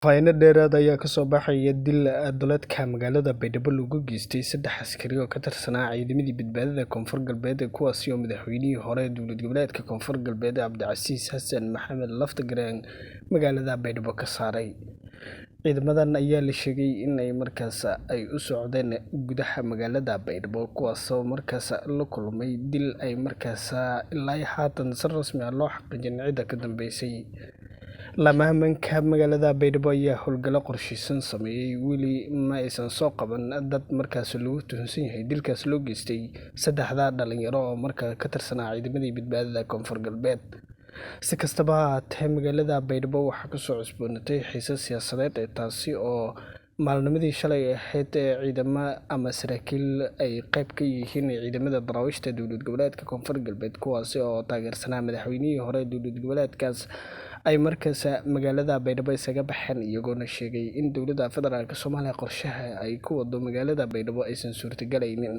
Faahfaahin dheeraad ah ayaa ka soo baxaya dil duleedka magaalada Baydhabo lagu geystay 3 askari oo ka tirsanaa ciidamadii badbaadada Koonfur Galbeed kuwaas oo madaxweynihii hore ee dowlad goboleedka Koonfur Galbeed Cabdicasiis Xasan Maxamed Laftagareen magaalada Baydhabo ka saaray. Ciidamadan ayaa la sheegay in ay markaas ay u socdeen gudaha magaalada Baydhabo kuwaas oo markaas la kulmay dil ay markaas ilaa haatan si rasmi ah loo xaqiijin cidda ka dambeysay. Lamaanaha magaalada Baydhabo ayaa howlgallo qorsheysan sameeyay weli ma aysan soo qaban dad markaas lagu tuhunsan yahay dilkaas loo geystay 3 dhalinyaro oo markaa ka tirsanaa ciidamadii badbaadada Koonfur Galbeed. Si kastaba ha ahaatee magaalada Baydhabo waxaa kasoo cusboonaatay xiisad siyaasadeed taasi oo maalnimadii shalay ahayd ciidamo ama saraakiil ay qayb ka yihiin ciidamada daraawiishta dowlad goboleedka Koonfur Galbeed kuwaas oo taageersanaa madaxweynihii hore dowlad goboleedkaas ay markaas magaalada Baydhabo isaga baxeen iyagoona sheegay in dowladda federaalka Soomaaliya qorshaha ay ku wado magaalada Baydhabo aysan suurtagelaynin.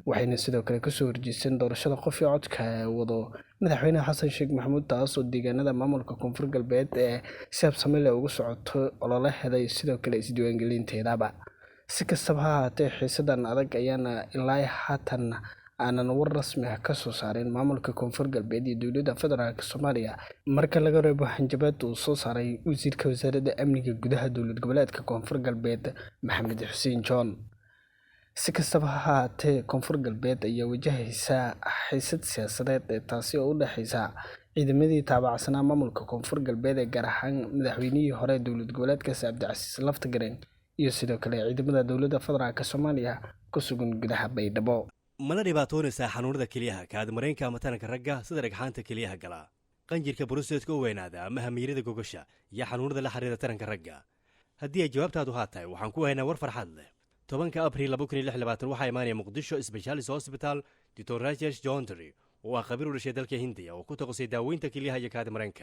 Waxayna sidoo kale kasoo horjeesteen doorashada qof iyo codka wado madaxweyne Xasan Sheekh Maxamuud taas oo deegaanada maamulka Koonfur Galbeed si habsami leh ugu socoto ololaheeda iyo sidoo kale isdiiwaangelinteedaba. Si kastaba ha ahaatee xiisadan adag ayaana ilaa haatan aanan war rasmi ah ka soo saarin maamulka Koonfur Galbeed iyo dowladda federaalka Soomaaliya marka laga reebo hanjabaad uu soo saaray wasiirka wasaaradda amniga gudaha dowlad goboleedka Koonfur Galbeed Maxamed Xuseen John. Si kastaba ha ahaatee Koonfur Galbeed ayaa wajahaysa xiisad siyaasadeed taasi oo u dhaxaysa ciidamadii taabacsanaa maamulka Koonfur Galbeed gaar ahaan madaxweynihii hore dowlad goboleedkaas Cabdicasiis Laftagareen iyo sidoo kale ciidamada dowladda federaalka Soomaaliya ku sugan gudaha Baydhabo. mala dhibaatoonaysaa xanuunada kelyaha kaadmareenka ama taranka ragga sida dhagxaanta kelyaha gala qanjirka borosteedka u weynaada ama hamiirada gogosha iyo xanuunada la xiriira taranka ragga haddii ay jawaabtaadu haa tahay waxaan ku haynaa war farxad leh 10 abriil 2026 waxaa imaanaya muqdisho specialist hospital Dr. Rajesh Johndry oo ah khabiir u dhashay dalka Hindiya oo ku taqasay daaweynta kelyaha iyo kaadmareenka